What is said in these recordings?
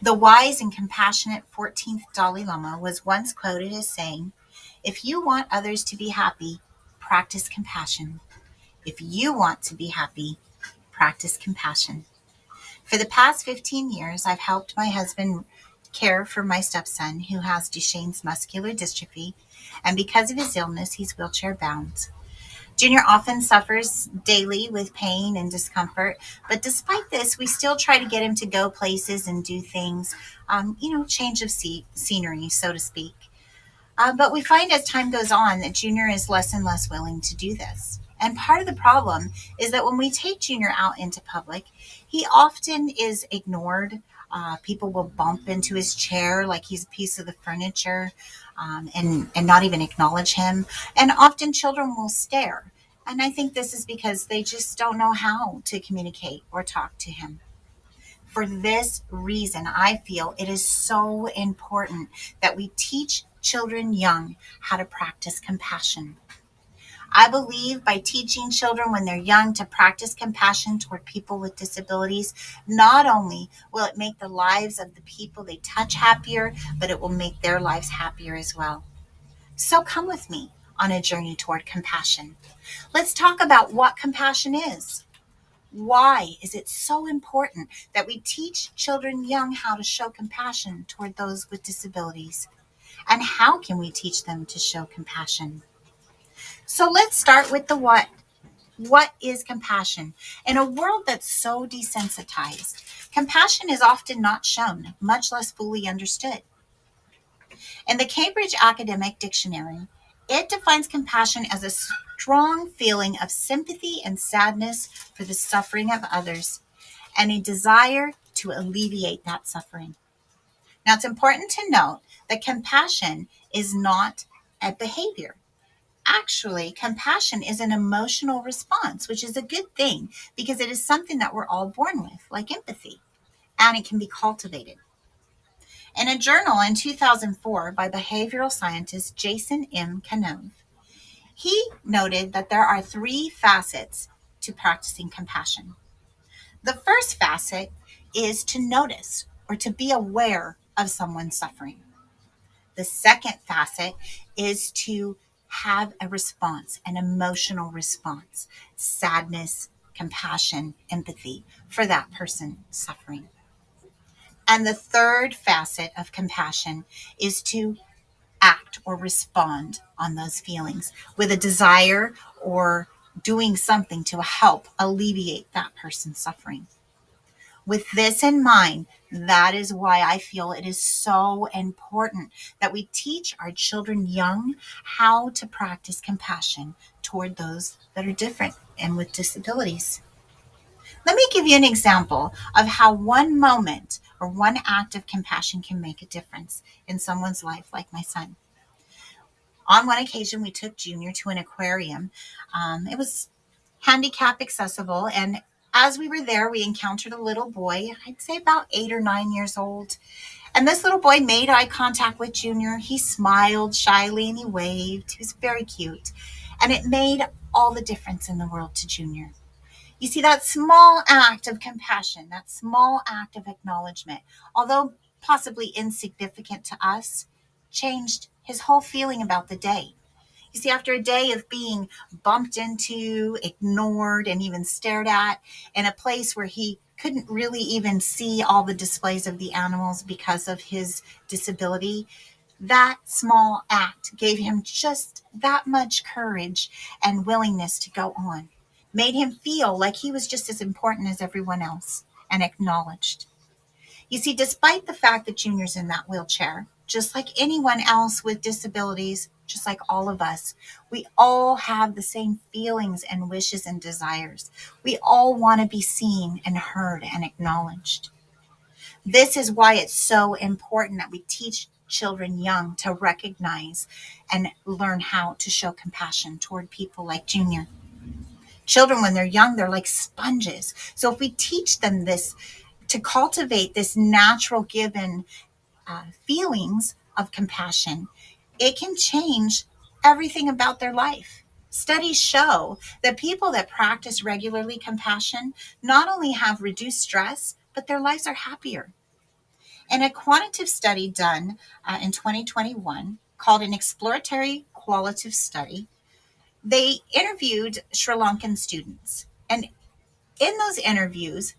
The wise and compassionate 14th Dalai Lama was once quoted as saying, "If you want others to be happy, practice compassion. If you want to be happy, practice compassion." For the past 15 years, I've helped my husband care for my stepson who has Duchene Muscular Dystrophy, and because of his illness, he's wheelchair bound. Junior often suffers daily with pain and discomfort, but despite this, we still try to get him to go places and do things, change of scenery, so to speak. But we find as time goes on that Junior is less and less willing to do this. And part of the problem is that when we take Junior out into public, he often is ignored. People will bump into his chair like he's a piece of the furniture, and not even acknowledge him. And often children will stare. And I think this is because they just don't know how to communicate or talk to him. For this reason, I feel it is so important that we teach children young how to practice compassion. I believe by teaching children when they're young to practice compassion toward people with disabilities, not only will it make the lives of the people they touch happier, but it will make their lives happier as well. So come with me on a journey toward compassion. Let's talk about what compassion is. Why is it so important that we teach children young how to show compassion toward those with disabilities? And how can we teach them to show compassion? So let's start with the what. What is compassion? In a world that's so desensitized, compassion is often not shown, much less fully understood. In the Cambridge Academic Dictionary, it defines compassion as a strong feeling of sympathy and sadness for the suffering of others and a desire to alleviate that suffering. Now, it's important to note that compassion is not a behavior. Actually, compassion is an emotional response, which is a good thing because it is something that we're all born with, like empathy, and it can be cultivated. In a journal in 2004 by behavioral scientist Jason M. Canove, he noted that there are three facets to practicing compassion. The first facet is to notice or to be aware of someone's suffering. The second facet is to have a response, an emotional response, sadness, compassion, empathy for that person suffering. And the third facet of compassion is to act or respond on those feelings with a desire or doing something to help alleviate that person's suffering. With this in mind, that is why I feel it is so important that we teach our children young how to practice compassion toward those that are different and with disabilities. Let me give you an example of how one moment or one act of compassion can make a difference in someone's life, like my son. On one occasion, we took Junior to an aquarium. It was handicap accessible, and as we were there, we encountered a little boy, I'd say about 8 or 9 years old. And this little boy made eye contact with Junior. He smiled shyly and he waved. He was very cute. And it made all the difference in the world to Junior. You see, that small act of compassion, that small act of acknowledgement, although possibly insignificant to us, changed his whole feeling about the day. You see, after a day of being bumped into, ignored, and even stared at in a place where he couldn't really even see all the displays of the animals because of his disability, that small act gave him just that much courage and willingness to go on, made him feel like he was just as important as everyone else and acknowledged. You see, despite the fact that Junior's in that wheelchair, just like anyone else with disabilities, just like all of us, we all have the same feelings and wishes and desires. We all want to be seen and heard and acknowledged. This is why it's so important that we teach children young to recognize and learn how to show compassion toward people like Junior. Children, when they're young, they're like sponges. So if we teach them this, to cultivate this natural given feelings of compassion, it can change everything about their life. Studies show that people that practice regularly compassion not only have reduced stress, but their lives are happier. In a quantitative study done in 2021 called an exploratory qualitative study, they interviewed Sri Lankan students. And in those interviews,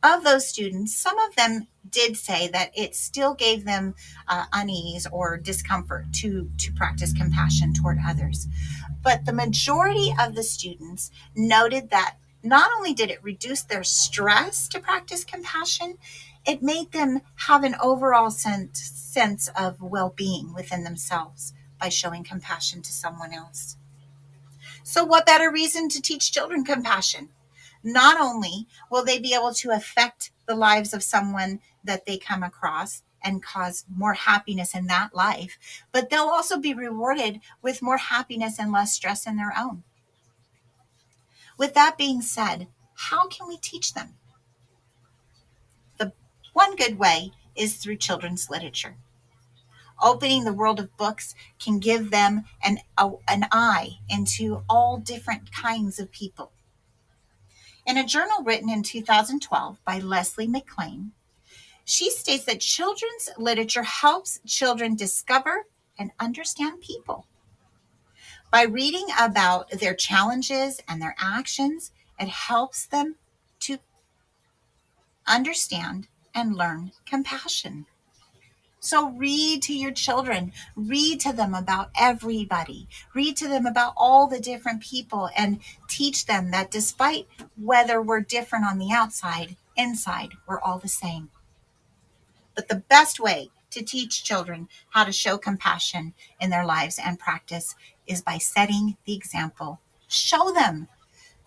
of those students, some of them did say that it still gave them unease or discomfort to practice compassion toward others. But the majority of the students noted that not only did it reduce their stress to practice compassion, it made them have an overall sense of well-being within themselves by showing compassion to someone else. So what better reason to teach children compassion? Not only will they be able to affect the lives of someone that they come across and cause more happiness in that life, but they'll also be rewarded with more happiness and less stress in their own. With that being said, how can we teach them? The one good way is through children's literature. Opening the world of books can give them an eye into all different kinds of people. In a journal written in 2012 by Leslie McLean, she states that children's literature helps children discover and understand people. By reading about their challenges and their actions, it helps them to understand and learn compassion. So read to your children, read to them about everybody, read to them about all the different people, and teach them that despite whether we're different on the outside, inside, we're all the same. But the best way to teach children how to show compassion in their lives and practice is by setting the example. Show them.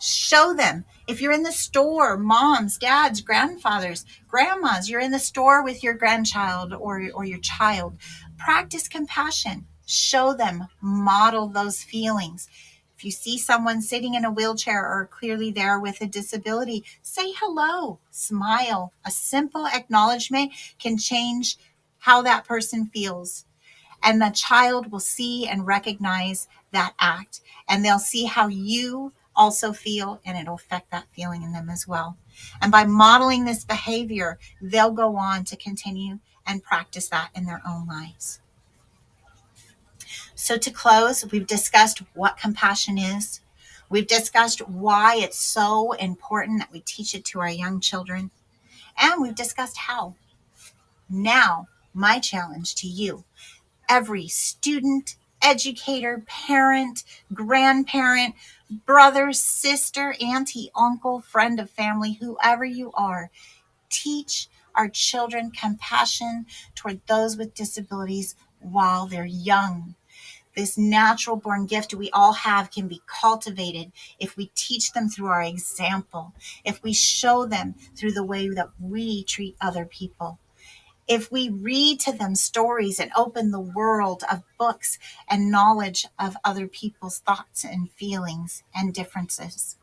Show them. If you're in the store, moms, dads, grandfathers, grandmas, you're in the store with your grandchild or your child, practice compassion. Show them, model those feelings. If you see someone sitting in a wheelchair or clearly there with a disability, say hello, smile. A simple acknowledgement can change how that person feels. And the child will see and recognize that act, and they'll see how you also feel, and it'll affect that feeling in them as well. And by modeling this behavior, they'll go on to continue and practice that in their own lives. So to close, we've discussed what compassion is. We've discussed why it's so important that we teach it to our young children. And we've discussed how. Now, my challenge to you, every student, educator, parent, grandparent, brother, sister, auntie, uncle, friend of family, whoever you are, teach our children compassion toward those with disabilities while they're young. This natural born gift we all have can be cultivated if we teach them through our example, if we show them through the way that we treat other people. If we read to them stories and open the world of books and knowledge of other people's thoughts and feelings and differences.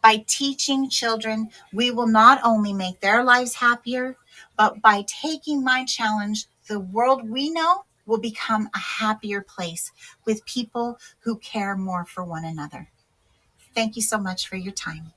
By teaching children, we will not only make their lives happier, but by taking my challenge, the world we know will become a happier place with people who care more for one another. Thank you so much for your time.